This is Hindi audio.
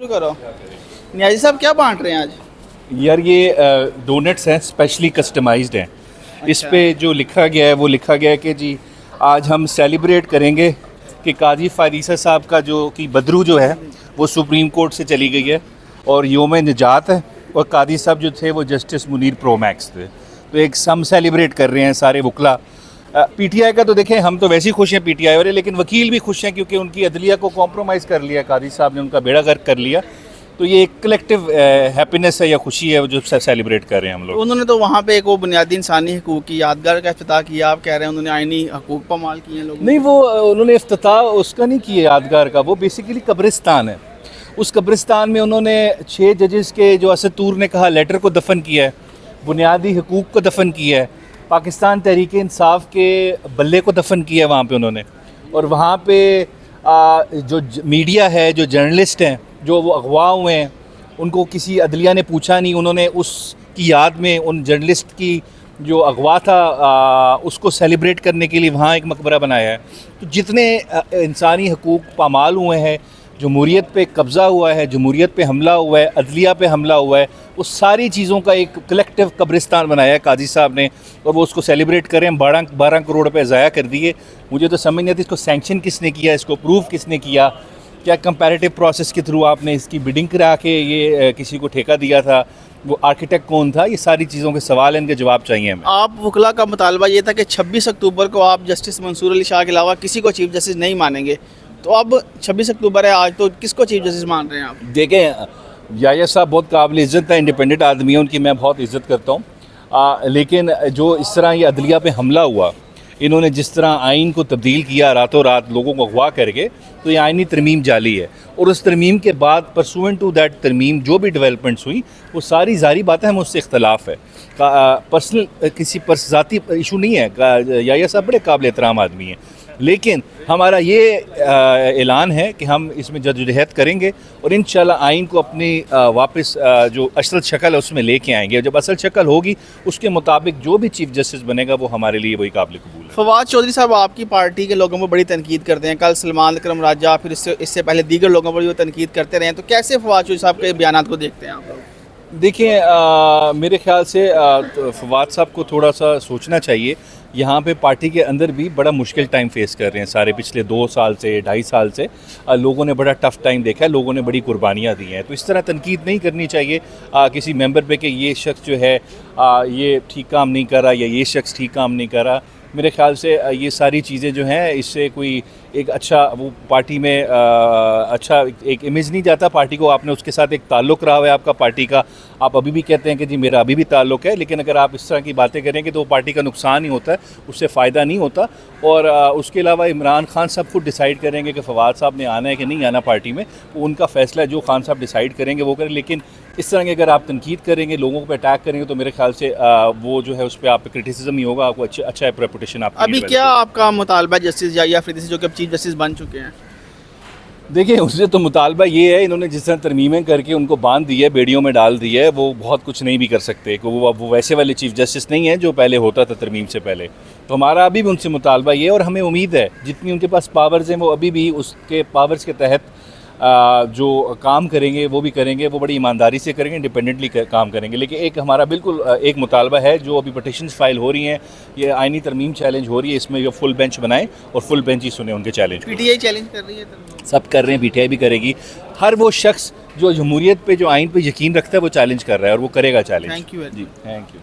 शुरू करो। नियाजी साहब क्या बांट रहे हैं आज? यार ये डोनट्स हैं, स्पेशली कस्टमाइज्ड हैं। इस पे जो लिखा गया है वो लिखा गया है कि जी आज हम सेलिब्रेट करेंगे कि काजी फारीसा साहब का जो कि बदरू जो है वो सुप्रीम कोर्ट से चली गई है और योम निजात है, और कादी साहब जो थे वो जस्टिस मुनीर प्रो मैक्स थे। तो एक हम सेलिब्रेट कर रहे हैं सारे वकला। पीटीआई का तो देखें हम तो वैसे ही खुश हैं पीटीआई वाले, लेकिन वकील भी खुश हैं क्योंकि उनकी अदलिया को कॉम्प्रोमाइज़ कर लिया, कादी साहब ने उनका बेड़ा गर्क कर लिया। तो ये एक कलेक्टिव हैप्पीनेस है या खुशी है जो सेलिब्रेट कर रहे हैं हम लोग। उन्होंने तो वहाँ पे एक वो बुनियादी इंसानी हकूक़ की यादगार का इफ्तिताह किया, आप कह रहे हैं उन्होंने आइनी हकूक़ पामाल किए हैं लोग? नहीं, वो उन्होंने इफ्तिताह उसका नहीं किया यादगार का, वो बेसिकली कब्रिस्तान है। उस कब्रिस्तान में उन्होंने 6 जजेस के जो असदूर ने कहा लेटर को दफन किया है, बुनियादी हकूक़ को दफन किया है, पाकिस्तान तहरीक इंसाफ के बल्ले को दफन किया है वहाँ पे उन्होंने। और वहाँ पे जो मीडिया है, जो जर्नलिस्ट हैं, जो वो अगवा हुए हैं, उनको किसी अदलिया ने पूछा नहीं। उन्होंने उसकी याद में उन जर्नलिस्ट की जो अगवा था उसको सेलिब्रेट करने के लिए वहाँ एक मकबरा बनाया है। तो जितने इंसानी हकूक़ पामाल हुए हैं, जमहूरियत पे कब्ज़ा हुआ है, जमहूरियत पे हमला हुआ है, अदलिया पे हमला हुआ है, उस सारी चीज़ों का एक कलेक्टिव कब्रिस्तान बनाया है काजी साहब ने, और वो उसको सेलिब्रेट करें। 12 करोड़ रुपए ज़ाया कर दिए। मुझे तो समझ नहीं आती इसको सैंक्शन किसने किया, इसको अप्रूव किसने किया, क्या कंपैरेटिव प्रोसेस के थ्रू आपने इसकी बिडिंग करा के ये किसी को ठेका दिया था, वो आर्किटेक्ट कौन था, ये सारी चीज़ों के सवाल हैं, इनके जवाब चाहिए हमें। आप वकला का मुतालबा ये था कि 26 अक्टूबर को आप जस्टिस मंसूर अली शाह के अलावा किसी को चीफ जस्टिस नहीं मानेंगे, तो अब 26 अक्टूबर है आज, तो किसको चीफ जस्टिस मान रहे हैं आप? देखें, याया साहब बहुत काबिल इज़्ज़त है, इंडिपेंडेंट आदमी है, उनकी मैं बहुत इज़्ज़त करता हूँ। लेकिन जो इस तरह ये अदलिया पे हमला हुआ, इन्होंने जिस तरह आइन को तब्दील किया रातों रात लोगों को अगवा करके, तो ये आइनी तरमीम जाली है। और उस तरमीम के बाद परसुएंट टू दैट तरमीम जो भी डेवलपमेंट्स हुई वो सारी जारी बातें, हम उससे इख्तलाफ है। पर्सनल किसी पर ज़ाती इशू नहीं है। याया साहब बड़े काबिल एहतराम आदमी हैं, लेकिन हमारा ये ऐलान है कि हम इसमें जद्दोजहद करेंगे और इंशाल्लाह आइन को अपनी वापस जो असल शक्ल है उसमें लेके आएंगे। जब असल शक्ल होगी उसके मुताबिक जो भी चीफ जस्टिस बनेगा वो हमारे लिए वही काबिल कबूल है। फवाद चौधरी साहब आपकी पार्टी के लोगों पर बड़ी तनकीद करते हैं, कल सलमान अकरम राजा, फिर इससे पहले दीगर लोगों पर भी वो तनकीद करते रहे हैं, तो कैसे फवाद चौधरी साहब के बयानात को देखते हैं आप लोग? देखिए, मेरे ख्याल से फवाद साहब को थोड़ा सा सोचना चाहिए। यहाँ पे पार्टी के अंदर भी बड़ा मुश्किल टाइम फेस कर रहे हैं सारे पिछले 2 साल से 2.5 साल से। लोगों ने बड़ा टफ़ टाइम देखा है, लोगों ने बड़ी कुर्बानियाँ दी हैं। तो इस तरह तनकीद नहीं करनी चाहिए किसी मेंबर पे कि ये शख्स जो है ये ठीक काम नहीं कर रहा या ये शख्स ठीक काम नहीं कर रहा। मेरे ख्याल से ये सारी चीज़ें जो हैं इससे कोई एक अच्छा वो पार्टी में अच्छा एक इमेज नहीं जाता पार्टी को। आपने उसके साथ एक ताल्लुक़ रहा है आपका पार्टी का, आप अभी भी कहते हैं कि जी मेरा अभी भी ताल्लुक़ है, लेकिन अगर आप इस तरह की बातें करेंगे तो वो पार्टी का नुकसान ही होता है, उससे फ़ायदा नहीं होता। और उसके अलावा इमरान खान साहब खुद डिसाइड करेंगे कि फवाद साहब ने आना है कि नहीं आना पार्टी में, वो उनका फ़ैसला है, जो खान साहब डिसाइड करेंगे वो करें। लेकिन इस तरह की अगर आप तनकीद करेंगे, लोगों पर अटैक करेंगे, तो मेरे ख्याल से वो जो है उस पर आप पे क्रिटिसिज्म ही होगा, आपको अच्छा रेपुटेशन आप। अभी क्या आपका मुतालबा जस्टिस याया अफरीदी से, जो कि अब चीफ जस्टिस बन चुके हैं? देखिए, उससे तो मुतालबा ये है, इन्होंने जिस तरह तरमीमें करके उनको बांध दी है, बेड़ियों में डाल दी है, वो बहुत कुछ नहीं भी कर सकते कि वो वैसे वाले चीफ जस्टिस नहीं है जो पहले होता था तरमीम से पहले। तो हमारा अभी भी उनसे मुतालबा ये है, और हमें उम्मीद है जितनी उनके पास पावर्स हैं वो अभी भी उसके पावर्स के तहत जो काम करेंगे वो भी करेंगे, वो बड़ी ईमानदारी से करेंगे, इंडिपेंडेंटली काम करेंगे। लेकिन एक हमारा बिल्कुल एक मुतालबा है, जो अभी पटिशन्स फाइल हो रही हैं, ये आइनी तरमीम चैलेंज हो रही है, इसमें ये फुल बेंच बनाएं और फुल बेंच ही सुने उनके चैलेंज। पीटीआई चैलेंज कर रही है, सब कर रहे हैं, पीटीआई भी करेगी। हर वो शख्स जो जमहूरियत पे, जो आइन पे यकीन रखता है, वो चैलेंज कर रहा है और वो करेगा challenge. Thank you ji, thank you.